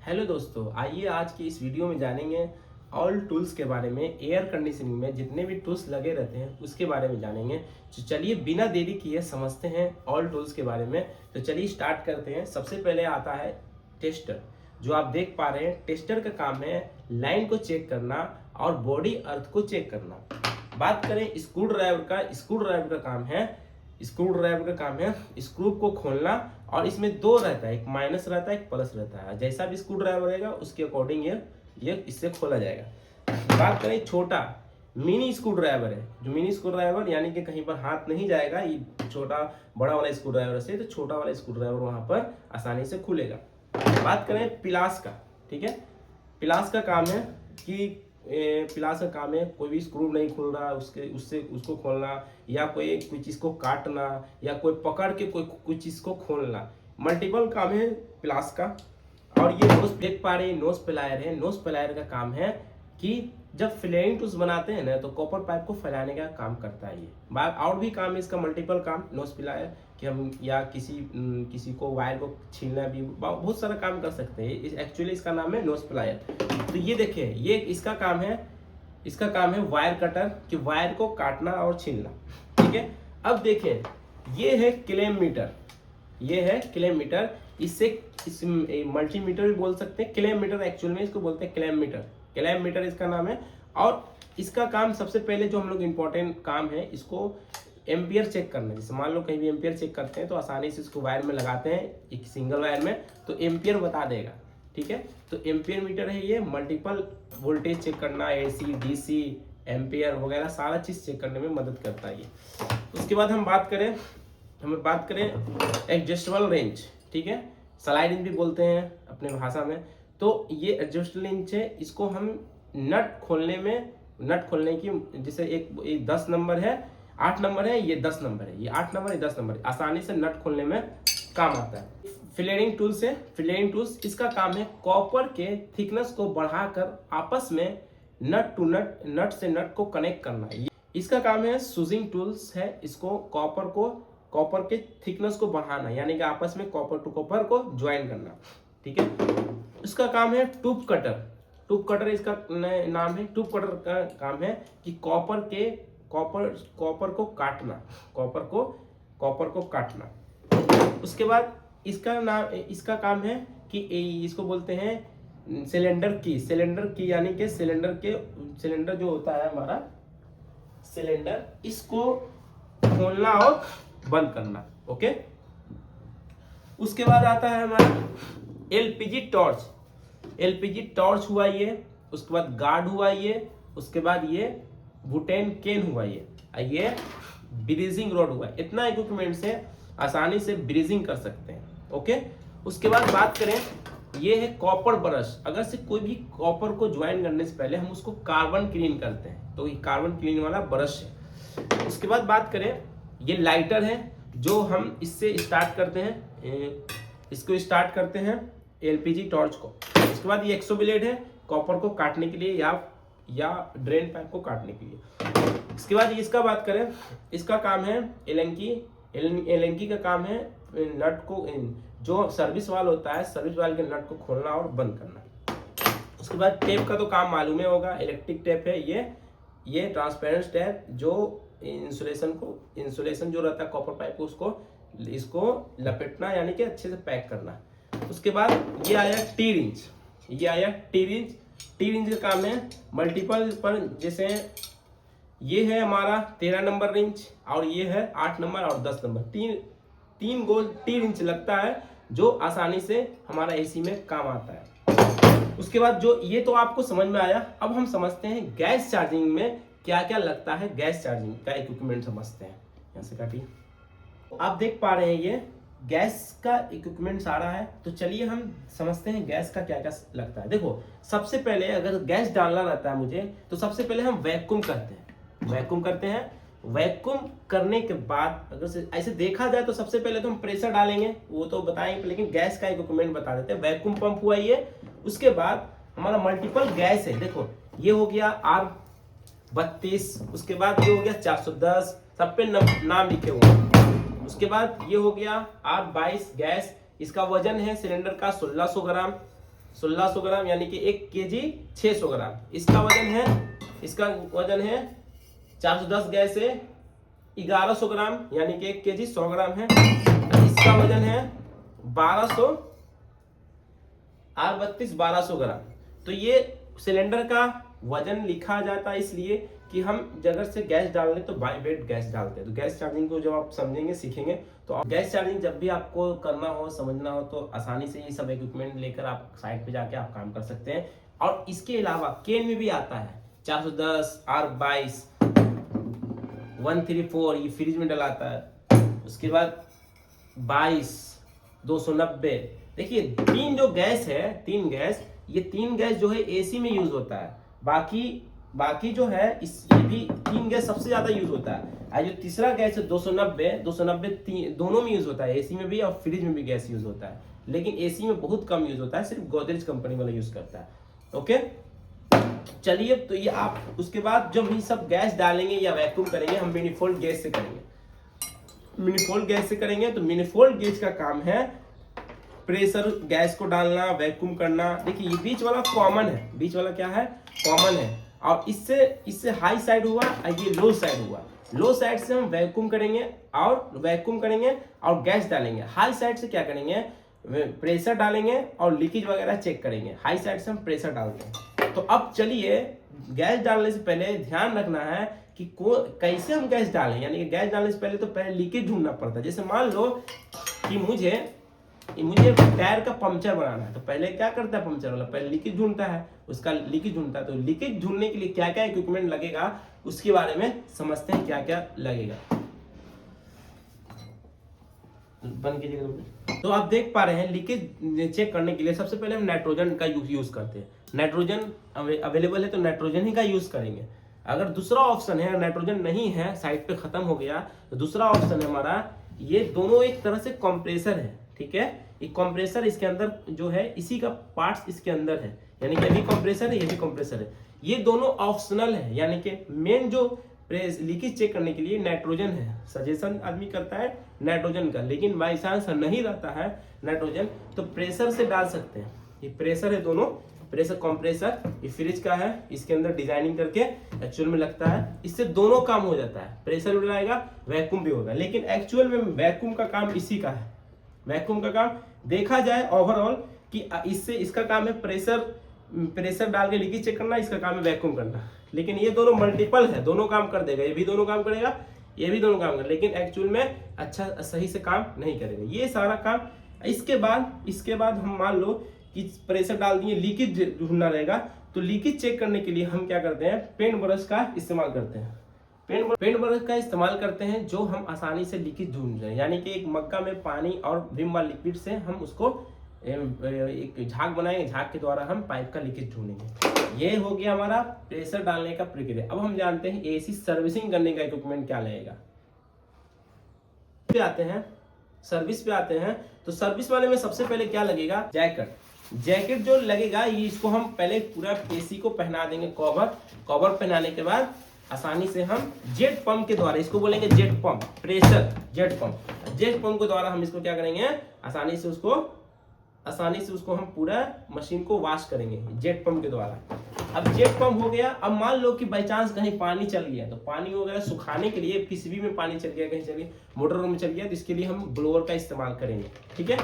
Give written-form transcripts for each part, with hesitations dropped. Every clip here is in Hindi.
हेलो दोस्तों, आइए आज की इस वीडियो में जानेंगे ऑल टूल्स के बारे में। एयर कंडीशनिंग में जितने भी टूल्स लगे रहते हैं उसके बारे में जानेंगे। तो चलिए बिना देरी किए समझते हैं ऑल टूल्स के बारे में। तो चलिए स्टार्ट करते हैं। सबसे पहले आता है टेस्टर। जो आप देख पा रहे हैं, टेस्टर का काम है लाइन को चेक करना और बॉडी अर्थ को चेक करना। बात करें स्क्रू ड्राइवर का, स्क्रू ड्राइवर का काम है स्क्रू को खोलना, और इसमें दो रहता है, एक माइनस रहता है एक प्लस रहता है। जैसा भी स्क्रू ड्राइवर रहेगा उसके अकॉर्डिंग ये इससे खोला जाएगा। बात करें छोटा मिनी स्क्रू ड्राइवर है, जो मिनी स्क्रू ड्राइवर यानी कि कहीं पर हाथ नहीं जाएगा, ये छोटा बड़ा वाला स्क्रू ड्राइवर से, तो छोटा वाला स्क्रू ड्राइवर वहां पर आसानी से खुलेगा। बात करें पिलास का, ठीक है। पिलास का काम है कि पिलास का काम है कोई भी स्क्रू नहीं खुल रहा उसको खोलना, या कोई चीज को काटना, या कोई पकड़ के कोई चीज को खोलना। मल्टीपल काम है पिलास का। और ये नोज देख पा रहे हैं, नोज प्लायर है। नोज प्लायर का काम है कि जब फ्लेयरिंग टूल्स बनाते हैं ना, तो कॉपर पाइप को फैलाने का काम करता है ये। और भी काम है इसका, मल्टीपल काम नोज प्लायर कि हम या किसी को वायर को छीलना, भी बहुत सारा काम कर सकते हैं। एक्चुअली इसका नाम है नोज प्लायर। तो ये देखिए, ये इसका काम है वायर कटर, कि वायर को काटना और छीलना, ठीक है। अब देखिए, ये है क्लेम मीटर। इस मल्टीमीटर भी बोल सकते हैं, क्लेम मीटर एक्चुअल में इसको बोलते हैं क्लेम मीटर इसका नाम है। और इसका काम सबसे पहले जो हम लोग इम्पोर्टेंट काम है, इसको एम्पियर चेक करना। जैसे मान लो कहीं भी एम्पियर चेक करते हैं तो आसानी से इसको वायर में लगाते हैं, एक सिंगल वायर में, तो एम्पियर बता देगा, ठीक है। तो एम्पियर मीटर है ये। मल्टीपल वोल्टेज चेक करना, एसी डीसी एम्पियर वगैरह सारा चीज चेक करने में मदद करता है ये। उसके बाद हम बात करें एडजस्टेबल रेंज, ठीक है, स्लाइड रेंज भी बोलते हैं अपने भाषा में। तो ये एडजस्टेबल रेंज है, इसको हम नट खोलने की, जैसे एक 10 नंबर है, 8 नंबर है, ये 10 नंबर है, ये 8 नंबर, ये 10 नंबर है, आसानी से नट खोलने में काम आता है। फ्लेयरिंग टूल्स इसका काम है कॉपर के थिकनेस को बढ़ाकर आपस में नट से नट को कनेक्ट करना। इसका काम है सूजिंग टूल्स है, इसको कॉपर के थिकनेस को बढ़ाना, यानी कि आपस में कॉपर टू कॉपर को ज्वाइन करना, ठीक है। इसका काम है टूब कटर इसका नाम है। टूब कटर का काम है कि कॉपर को काटना। उसके बाद इसका काम है कि इसको बोलते हैं सिलेंडर की, यानी कि सिलेंडर जो होता है हमारा सिलेंडर, इसको खोलना और बंद करना, ओके। उसके बाद आता है हमारा एलपीजी टॉर्च हुआ ये। उसके बाद गार्ड हुआ ये। उसके बाद ये बुटेन केन हुआ ये ब्रीजिंग रॉड हुआ। इतना इक्विपमेंट से आसानी से ब्रीजिंग कर सकते हैं, ओके। उसके बाद बात करें, ये है कॉपर ब्रश। अगर से कोई भी कॉपर को ज्वाइन करने से पहले हम उसको कार्बन क्लीन करते हैं, तो ये कार्बन क्लीन वाला ब्रश है। उसके बाद बात करें, ये लाइटर है, जो हम इससे स्टार्ट करते हैं एलपीजी टॉर्च को। उसके बाद ये एक्सो ब्लेड है, कॉपर को काटने के लिए या ड्रेन पाइप को काटने के लिए। इसके बाद इसका बात करें, इसका काम है एलेंकी का काम है नट को, जो सर्विस वाल होता है, सर्विस वाल के नट को खोलना और बंद करना। उसके बाद टेप का तो काम मालूम होगा, इलेक्ट्रिक टेप है ये ट्रांसपेरेंट टेप, जो इंसुलेशन जो रहता है कॉपर पाइप को, इसको लपेटना, यानी कि अच्छे से पैक करना। उसके बाद ये आया टी रिंच का काम है मल्टीपल पर, जैसे ये है हमारा 13 नंबर रिंच, और ये है 8 नंबर और 10 नंबर। तीन गोल टी रिंच लगता है, जो आसानी से हमारा एसी में काम आता है। उसके बाद जो ये तो आपको समझ में आया। अब हम समझते हैं गैस चार्जिंग में क्या क्या लगता है। गैस चार्जिंग का इक्विपमेंट समझते हैं। यहाँ से काटिए। आप देख पा रहे हैं ये गैस का इक्विपमेंट सारा है। तो चलिए हम समझते हैं गैस का क्या क्या लगता है। देखो, सबसे पहले अगर गैस डालना रहता है मुझे, तो सबसे पहले हम वैक्यूम करते हैं। वैक्यूम करने के बाद अगर ऐसे देखा जाए तो सबसे पहले तो हम प्रेशर डालेंगे, वो तो बताएंगे, लेकिन गैस का इक्विपमेंट बता देते हैं। वैक्यूम पंप हुआ ये। उसके बाद हमारा मल्टीपल गैस है। देखो, ये हो गया R32, उसके बाद ये हो गया 410, सब पे नाम लिखे हुए हैं। उसके बाद ये हो गया R22 गैस, इसका वजन है सिलेंडर का 1600 ग्राम। 1600 ग्राम यानी कि 1 केजी 600 ग्राम। इसका वजन है 410 गैस है 1100 ग्राम यानी कि 1 केजी 100 ग्राम है। इसका वजन है 1200 ग्राम। तो ये सिलेंडर का वजन लिखा जाता है इसलिए कि हम जगह से गैस डालने तो बाय वेट गैस डालते हैं। तो गैस चार्जिंग को जब आप समझेंगे सीखेंगे तो गैस चार्जिंग जब भी आपको करना हो समझना हो तो आसानी से ये सब इक्विपमेंट लेकर आप साइट पे जाके आप काम कर सकते हैं। और इसके अलावा केन में भी आता है 410 R22 134 ये फ्रिज में डलाता है। उसके बाद 22 290। देखिए तीन गैस जो है एसी में यूज होता है। बाकी जो है ये भी 3 गैस सबसे ज्यादा यूज होता है। और जो तीसरा गैस है 290 दोनों में यूज होता है, एसी में भी और फ्रिज में भी गैस यूज होता है। लेकिन एसी में बहुत कम यूज होता है, सिर्फ गोदरेज कंपनी वाला यूज करता है। ओके चलिए, तो ये आप उसके बाद जब हम सब गैस डालेंगे या वैक्यूम करेंगे हम मिनीफोल्ड गैस से करेंगे। तो मिनीफोल्ड गैस का काम है प्रेशर गैस को डालना, वैक्यूम करना। देखिए ये बीच वाला कॉमन है, बीच वाला क्या है कॉमन है। और इससे हाई साइड हुआ और ये लो साइड हुआ। लो साइड से हम वैक्यूम करेंगे और गैस डालेंगे। हाई साइड से क्या करेंगे प्रेशर डालेंगे और लीकेज वगैरह चेक करेंगे। हाई साइड से हम प्रेशर डालते हैं। तो अब चलिए गैस डालने से पहले ध्यान रखना है कि कैसे हम गैस डालें। यानी कि गैस डालने से पहले लीकेज ढूंढना पड़ता है। जैसे मान लो कि मुझे टायर का पंक्चर बनाना है तो पहले क्या करता है पंक्चर वाला, पहले लीकेज ढूंढता है, उसका लीकेज ढूंढता है। तो लीकेज ढूंढने के लिए क्या क्या इक्विपमेंट लगेगा उसके बारे में समझते हैं, क्या क्या लगेगा। बंद कीजिएगा। तो आप देख पा रहे हैं लीकेज चेक करने के लिए सबसे पहले हम नाइट्रोजन का यूज करते हैं। नाइट्रोजन अवेलेबल है तो नाइट्रोजन ही का यूज करेंगे। अगर दूसरा ऑप्शन है नाइट्रोजन नहीं है, साइड पे खत्म हो गया, तो दूसरा ऑप्शन है हमारा ये दोनों एक तरह से कंप्रेसर है। ठीक है, ये कंप्रेसर इसके अंदर जो है इसी का पार्ट्स इसके अंदर है, यानी कि ये भी कंप्रेसर है ये भी कंप्रेसर है। ये दोनों ऑप्शनल है, यानी कि मेन जो लीकेज चेक करने के लिए नाइट्रोजन है। सजेशन आदमी करता है नाइट्रोजन का, लेकिन बाई चांस नहीं रहता है नाइट्रोजन तो प्रेशर से डाल सकते हैं। ये प्रेशर है दोनों, प्रेशर कंप्रेसर ये फ्रिज का है, इसके अंदर डिजाइनिंग करके एक्चुअल में लगता है। इससे दोनों काम हो जाता है, प्रेशर भी लगाएगा वैक्यूम भी होगा। लेकिन एक्चुअल में वैक्यूम का काम इसी का है। वैक्यूम का काम देखा जाए ओवरऑल कि इसका काम है प्रेशर डाल के लीकेज चेक करना, इसका काम है वैक्यूम करना। लेकिन ये दोनों मल्टीपल है, दोनों काम कर देगा, ये भी दोनों काम करेगा ये भी दोनों काम करेगा, लेकिन एक्चुअल में अच्छा सही से काम नहीं करेगा ये सारा काम। इसके बाद हम मान लो कि प्रेशर डाल दिए, लीकेज ढूंढना रहेगा। तो लीकेज चेक करने के लिए हम क्या करते हैं पेंट ब्रश का इस्तेमाल करते हैं। पेंट ब्रश का इस्तेमाल करते हैं जो हम आसानी से लीकेज ढूंढ रहे हैं। यानी कि एक मग्गा में पानी और विम वाला लिक्विड से हम उसको एक झाग बनाएंगे, झाग के द्वारा हम पाइप का लीकेज ढूंढेंगे। ये हो गया हमारा प्रेशर डालने का प्रक्रिया। अब हम जानते हैं एसी सर्विसिंग करने का इक्विपमेंट क्या लगेगा। सर्विस पे आते हैं तो सर्विस वाले में सबसे पहले क्या लगेगा जैकेट जो लगेगा ये इसको हम पहले पूरा एसी को पहना देंगे। कवर पहनाने के बाद आसानी से हम जेट पंप के द्वारा, इसको बोलेंगे jet pump, pressure jet pump के द्वारा हम इसको क्या करेंगे आसानी से उसको हम पूरा मशीन को वॉश करेंगे जेट पंप के द्वारा। अब जेट पंप हो गया। अब मान लो कि बाई चांस कहीं पानी चल गया तो पानी वगैरह सुखाने के लिए पीसीबी में पानी चल गया, कहीं चल गया, मोटर रूम में चल गया, तो इसके लिए हम ब्लोअर का इस्तेमाल करेंगे। ठीक है,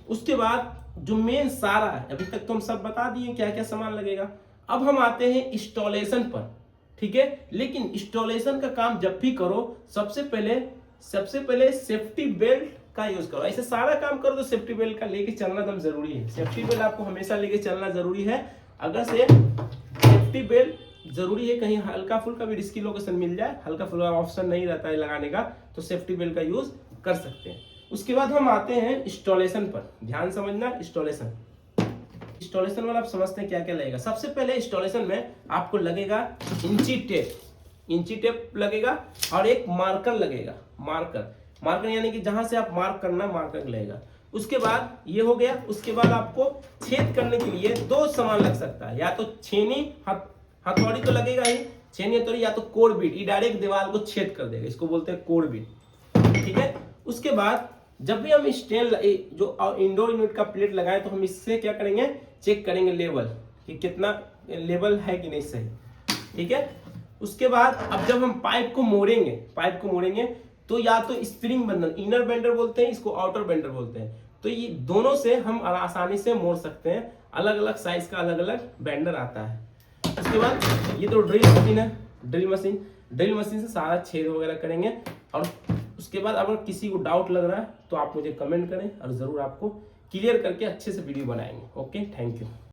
उसके बाद जो मेन सारा है अभी तक तो हम सब बता दिए क्या क्या सामान लगेगा। अब हम आते हैं इंस्टॉलेशन पर। ठीक है, लेकिन इंस्टॉलेशन का काम जब भी करो सबसे पहले सेफ्टी बेल्ट का यूज करो। ऐसे सारा काम करो तो सेफ्टी बेल्ट का लेके चलना एकदम जरूरी है। सेफ्टी बेल्ट आपको हमेशा लेके चलना जरूरी है। अगर से सेफ्टी बेल्ट जरूरी है, कहीं हल्का फुल्का भी रिस्की लोकेशन मिल जाए, हल्का फुल्का ऑप्शन नहीं रहता है लगाने का, तो सेफ्टी बेल्ट का यूज कर सकते हैं। उसके बाद हम आते हैं इंस्टॉलेशन पर। ध्यान समझना, इंस्टॉलेशन वाला आप समझते हैं क्या क्या लगेगा। सबसे पहले इंस्टॉलेशन में आपको लगेगा इंची टेप लगेगा और एक मार्कर लगेगा। मार्कर यानी कि जहां से आप मार्क करना मार्कर लगेगा। उसके बाद ये हो गया। उसके बाद आपको छेद करने के लिए दो सामान लग सकता है, या तो छेनी हथौड़ी तो लगेगा ही, छेनी हथौड़ी, या तो कोर बीट, ये डायरेक्ट दीवार को छेद कर देगा, इसको बोलते हैं कोर बीट। ठीक है, उसके बाद जब भी हम स्टेन जो इंडोर यूनिट का प्लेट लगाएं तो हम इससे क्या करेंगे चेक करेंगे लेवल कि कितना लेवल है कि नहीं सही, ठीक है। उसके बाद अब जब हम पाइप को मोड़ेंगे तो या तो स्प्रिंग बंडल, इनर बेंडर बोलते हैं इसको, आउटर बेंडर बोलते हैं, तो ये दोनों से हम आसानी से मोड़ सकते हैं। अलग अलग साइज का अलग अलग बेंडर आता है। उसके बाद ये तो ड्रिल मशीन है, ड्रिल मशीन से सारा छेद वगैरह करेंगे। और उसके बाद अगर किसी को डाउट लग रहा है तो आप मुझे कमेंट करें और जरूर आपको क्लियर करके अच्छे से वीडियो बनाएंगे। Okay, thank you.